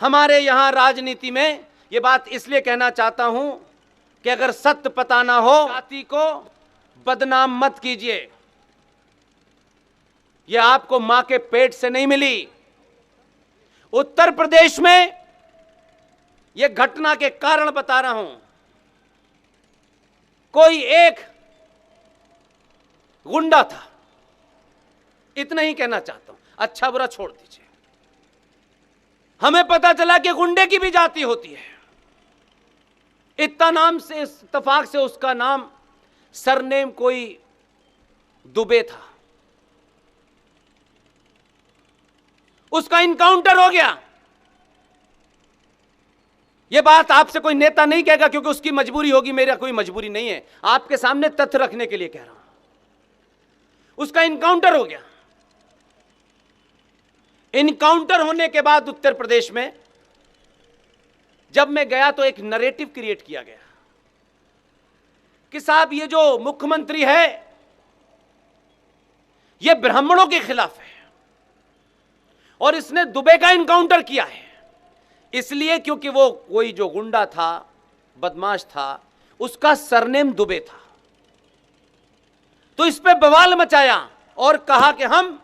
हमारे यहां राजनीति में ये बात इसलिए कहना चाहता हूं कि अगर सत्य पता ना हो, जाति को बदनाम मत कीजिए। ये आपको मां के पेट से नहीं मिली। उत्तर प्रदेश में यह घटना के कारण बता रहा हूं। कोई एक गुंडा था, इतना ही कहना चाहता हूं, अच्छा बुरा छोड़ दीजिए। हमें पता चला कि गुंडे की भी जाति होती है। इतना नाम से इत्तेफाक से उसका नाम सरनेम कोई दुबे था। उसका इनकाउंटर हो गया। यह बात आपसे कोई नेता नहीं कहेगा क्योंकि उसकी मजबूरी होगी, मेरा कोई मजबूरी नहीं है, आपके सामने तथ्य रखने के लिए कह रहा हूं। उसका इनकाउंटर हो गया। इनकाउंटर होने के बाद उत्तर प्रदेश में जब मैं गया तो एक नरेटिव क्रिएट किया गया कि साहब ये जो मुख्यमंत्री है ये ब्राह्मणों के खिलाफ है और इसने दुबे का इनकाउंटर किया है इसलिए क्योंकि वो कोई जो गुंडा था, बदमाश था, उसका सरनेम दुबे था। तो इस पे बवाल मचाया और कहा कि हम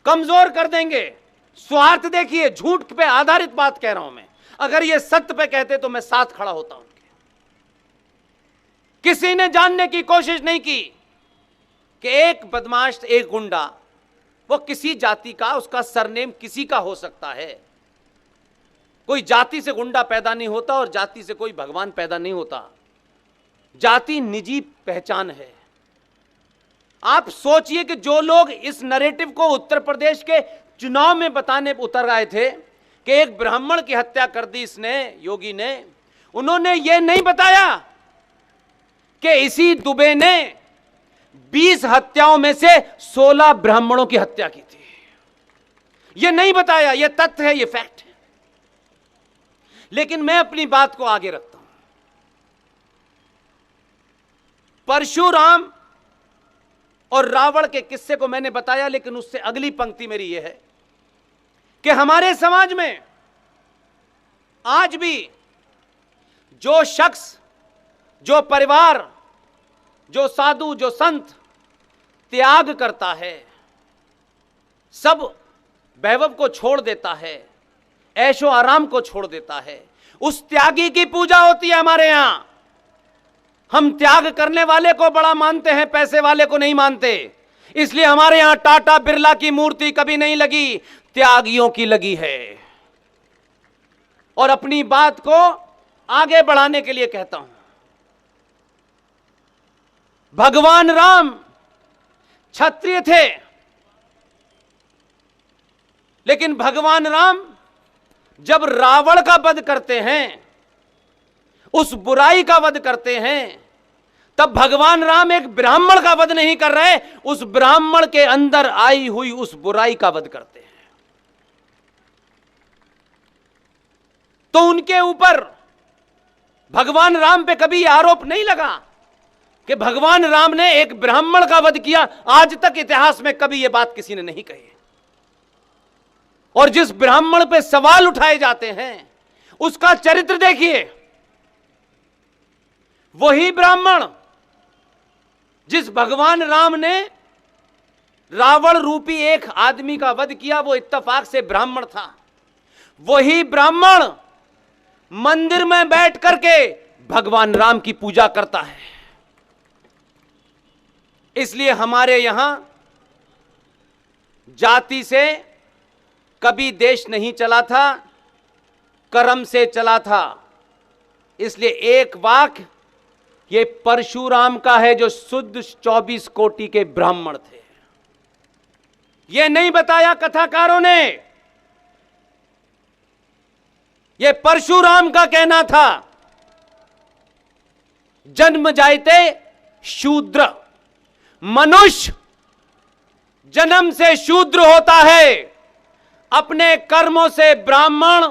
कमजोर कर देंगे। स्वार्थ देखिए, झूठ पे आधारित बात कह रहा हूं मैं। अगर ये सत्य पे कहते तो मैं साथ खड़ा होता उनके। किसी ने जानने की कोशिश नहीं की कि एक बदमाश, एक गुंडा, वो किसी जाति का, उसका सरनेम किसी का हो सकता है। कोई जाति से गुंडा पैदा नहीं होता और जाति से कोई भगवान पैदा नहीं होता। जाति निजी पहचान है। आप सोचिए कि जो लोग इस नैरेटिव को उत्तर प्रदेश के चुनाव में बताने उतर आए थे कि एक ब्राह्मण की हत्या कर दी इसने, योगी ने, उन्होंने यह नहीं बताया कि इसी दुबे ने 20 हत्याओं में से 16 ब्राह्मणों की हत्या की थी। यह नहीं बताया। यह तथ्य है, यह फैक्ट है। लेकिन मैं अपनी बात को आगे रखता हूं। परशुराम और रावण के किस्से को मैंने बताया, लेकिन उससे अगली पंक्ति मेरी यह है कि हमारे समाज में आज भी जो शख्स, जो परिवार, जो साधु, जो संत त्याग करता है, सब वैभव को छोड़ देता है, ऐशो आराम को छोड़ देता है, उस त्यागी की पूजा होती है हमारे यहां। हम त्याग करने वाले को बड़ा मानते हैं, पैसे वाले को नहीं मानते। इसलिए हमारे यहां टाटा बिरला की मूर्ति कभी नहीं लगी, त्यागियों की लगी है। और अपनी बात को आगे बढ़ाने के लिए कहता हूं, भगवान राम क्षत्रिय थे, लेकिन भगवान राम जब रावण का वध करते हैं, उस बुराई का वध करते हैं, तब भगवान राम एक ब्राह्मण का वध नहीं कर रहे, उस ब्राह्मण के अंदर आई हुई उस बुराई का वध करते हैं। तो उनके ऊपर भगवान राम पे कभी आरोप नहीं लगा कि भगवान राम ने एक ब्राह्मण का वध किया। आज तक इतिहास में कभी यह बात किसी ने नहीं कही। और जिस ब्राह्मण पे सवाल उठाए जाते हैं उसका चरित्र देखिए। वही ब्राह्मण जिस भगवान राम ने रावण रूपी एक आदमी का वध किया, वो इत्तेफाक से ब्राह्मण था। वही ब्राह्मण मंदिर में बैठ करके भगवान राम की पूजा करता है। इसलिए हमारे यहां जाति से कभी देश नहीं चला था, कर्म से चला था। इसलिए एक वाक्य ये परशुराम का है जो शुद्ध 24 कोटि के ब्राह्मण थे। यह नहीं बताया कथाकारों ने, यह परशुराम का कहना था। जन्म जायते शूद्र, मनुष्य जन्म से शूद्र होता है, अपने कर्मों से ब्राह्मण,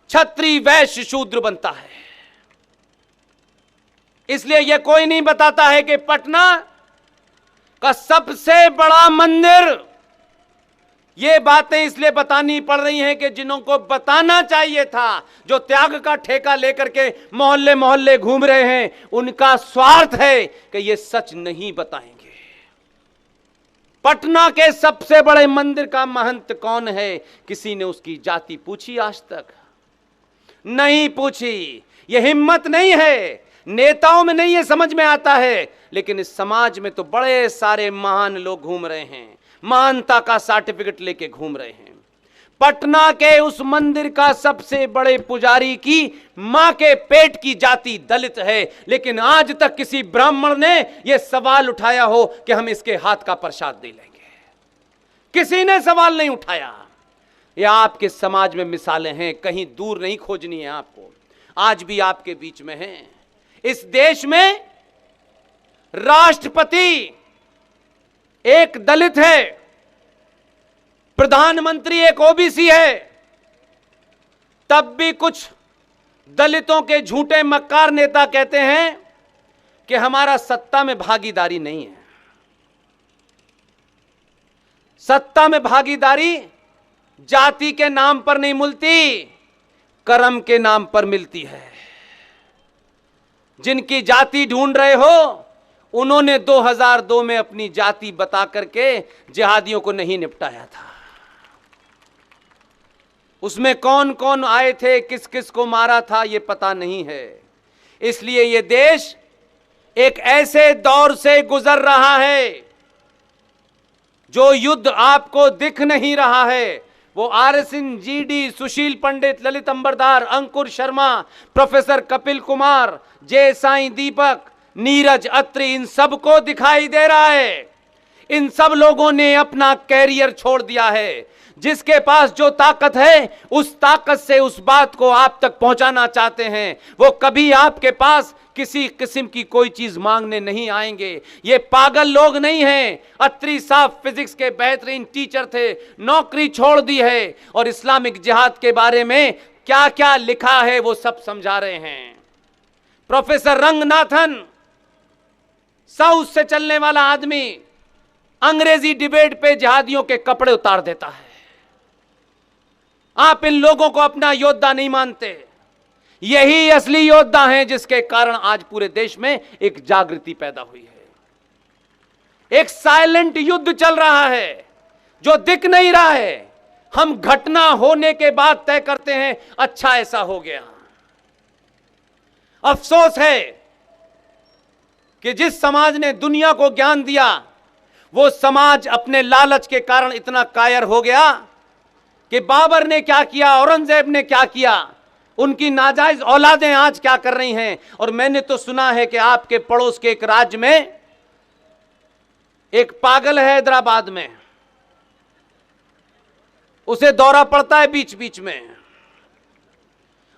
क्षत्रिय, वैश्य, शूद्र बनता है। इसलिए यह कोई नहीं बताता है कि पटना का सबसे बड़ा मंदिर ये बातें इसलिए बतानी पड़ रही हैं कि जिन्हों को बताना चाहिए था, जो त्याग का ठेका लेकर के मोहल्ले मोहल्ले घूम रहे हैं, उनका स्वार्थ है कि ये सच नहीं बताएंगे। पटना के सबसे बड़े मंदिर का महंत कौन है? किसी ने उसकी जाति पूछी आज तक? नहीं पूछी। ये हिम्मत नहीं है, नेताओं में नहीं, ये समझ में आता है, लेकिन इस समाज में तो बड़े सारे महान लोग घूम रहे हैं, महानता का सर्टिफिकेट लेके घूम रहे हैं। पटना के उस मंदिर का सबसे बड़े पुजारी की मां के पेट की जाति दलित है, लेकिन आज तक किसी ब्राह्मण ने यह सवाल उठाया हो कि हम इसके हाथ का प्रसाद दे लेंगे? किसी ने सवाल नहीं उठाया। यह आपके समाज में मिसालें हैं, कहीं दूर नहीं खोजनी है आपको, आज भी आपके बीच में हैं। इस देश में राष्ट्रपति एक दलित है, प्रधानमंत्री एक ओबीसी है, तब भी कुछ दलितों के झूठे मक्कार नेता कहते हैं कि हमारा सत्ता में भागीदारी नहीं है। सत्ता में भागीदारी जाति के नाम पर नहीं मिलती, कर्म के नाम पर मिलती है। जिनकी जाति ढूंढ रहे हो, उन्होंने 2002 में अपनी जाति बता करके जिहादियों को नहीं निपटाया था। उसमें कौन कौन आए थे, किस किस को मारा था, यह पता नहीं है। इसलिए यह देश एक ऐसे दौर से गुजर रहा है जो युद्ध आपको दिख नहीं रहा है। वो R Singh, GD, Sushil Pandit, Lalit Ambardar, Ankur Sharma, professor Kapil Kumar, Jai Sai दीपक, नीरज अत्री, इन सबको दिखाई दे रहा है। इन सब लोगों ने अपना कैरियर छोड़ दिया है। जिसके पास जो ताकत है, उस ताकत से उस बात को आप तक पहुंचाना चाहते हैं। वो कभी आपके पास किसी किस्म की कोई चीज मांगने नहीं आएंगे। ये पागल लोग नहीं हैं। अत्री साहब फिजिक्स के बेहतरीन टीचर थे, नौकरी छोड़ दी है और इस्लामिक जिहाद के बारे में क्या क्या लिखा है वो सब समझा रहे हैं। प्रोफेसर रंगनाथन, साउथ से चलने वाला आदमी, अंग्रेजी डिबेट पे जिहादियों के कपड़े उतार देता है। आप इन लोगों को अपना योद्धा नहीं मानते। यही असली योद्धा हैं जिसके कारण आज पूरे देश में एक जागृति पैदा हुई है। एक साइलेंट युद्ध चल रहा है जो दिख नहीं रहा है। हम घटना होने के बाद तय करते हैं, अच्छा ऐसा हो गया। अफसोस है कि जिस समाज ने दुनिया को ज्ञान दिया, वो समाज अपने लालच के कारण इतना कायर हो गया कि बाबर ने क्या किया, औरंगजेब ने क्या किया, उनकी नाजायज औलादें आज क्या कर रही हैं। और मैंने तो सुना है कि आपके पड़ोस के एक राज्य में एक पागल है हैदराबाद में, उसे दौरा पड़ता है बीच बीच में,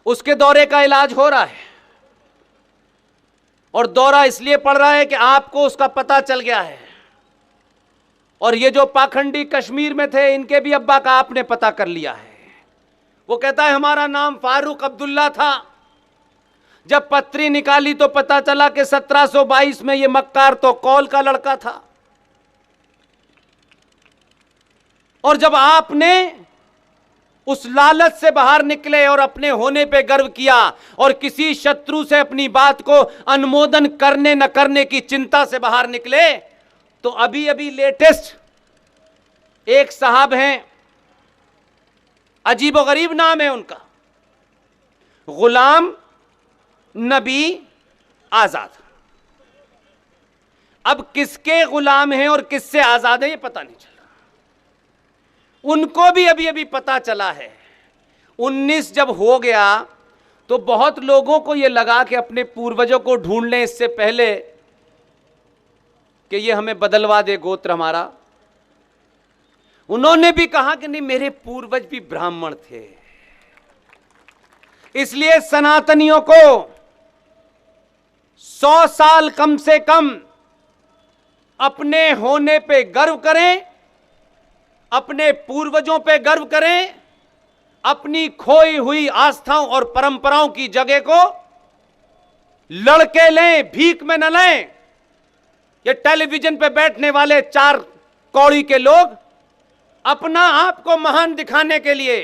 उसके दौरे का इलाज हो रहा है। और दौरा इसलिए पड़ रहा है कि आपको उसका पता चल गया है। और ये जो पाखंडी कश्मीर में थे, इनके भी अब्बा का आपने पता कर लिया है। वो कहता है हमारा नाम फारूक अब्दुल्ला था। जब पत्री निकाली तो पता चला कि 1722 में ये मक्कार तो कौल का लड़का था। और जब आपने उस लालच से बाहर निकले और अपने होने पे गर्व किया और किसी शत्रु से अपनी बात को अनुमोदन करने न करने की चिंता से बाहर निकले, तो अभी अभी लेटेस्ट एक साहब हैं, अजीबोगरीब नाम है उनका, गुलाम नबी आजाद। अब किसके गुलाम हैं और किससे आजाद है ये पता नहीं चला। उनको भी अभी अभी पता चला है। 19 जब हो गया तो बहुत लोगों को यह लगा कि अपने पूर्वजों को ढूंढ लें इससे पहले कि ये हमें बदलवा दे गोत्र हमारा। उन्होंने भी कहा कि नहीं, मेरे पूर्वज भी ब्राह्मण थे। इसलिए सनातनियों को 100 साल कम से कम अपने होने पे गर्व करें, अपने पूर्वजों पे गर्व करें, अपनी खोई हुई आस्थाओं और परंपराओं की जगह को लड़के लें, भीख में न लें। ये टेलीविजन पे बैठने वाले 4 कौड़ी के लोग अपना आप को महान दिखाने के लिए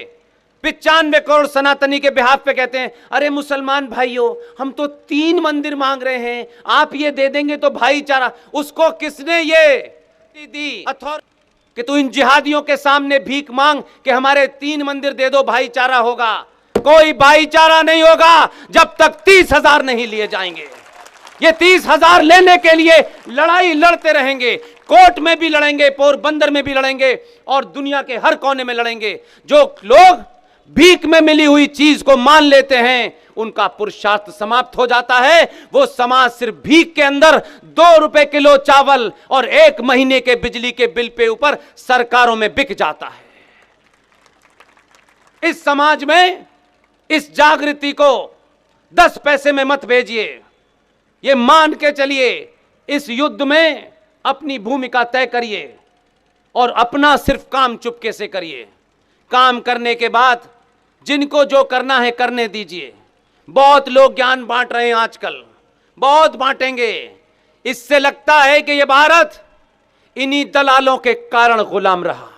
95 करोड़ सनातनी के बिहाफ पे कहते हैं, अरे मुसलमान भाइयों, हम तो 3 मंदिर मांग रहे हैं, आप ये दे देंगे तो भाईचारा। उसको किसने ये दी अथॉरिटी कि तू इन जिहादियों के सामने भीख मांग कि हमारे 3 मंदिर दे दो, भाईचारा होगा? कोई भाईचारा नहीं होगा जब तक 30,000 नहीं लिए जाएंगे। ये 30,000 लेने के लिए लड़ाई लड़ते रहेंगे, कोर्ट में भी लड़ेंगे, पोरबंदर में भी लड़ेंगे और दुनिया के हर कोने में लड़ेंगे। जो लोग भीख में मिली हुई चीज को मान लेते हैं, उनका पुरुषार्थ समाप्त हो जाता है। वो समाज सिर्फ भीख के अंदर 2 रुपए किलो चावल और 1 महीने के बिजली के बिल पे ऊपर सरकारों में बिक जाता है। इस समाज में इस जागृति को 10 पैसे में मत भेजिए। ये मान के चलिए, इस युद्ध में अपनी भूमिका तय करिए और अपना सिर्फ काम चुपके से करिए। काम करने के बाद जिनको जो करना है करने दीजिए। बहुत लोग ज्ञान बांट रहे हैं आजकल, बहुत बांटेंगे। इससे लगता है कि यह भारत इन्हीं दलालों के कारण गुलाम रहा।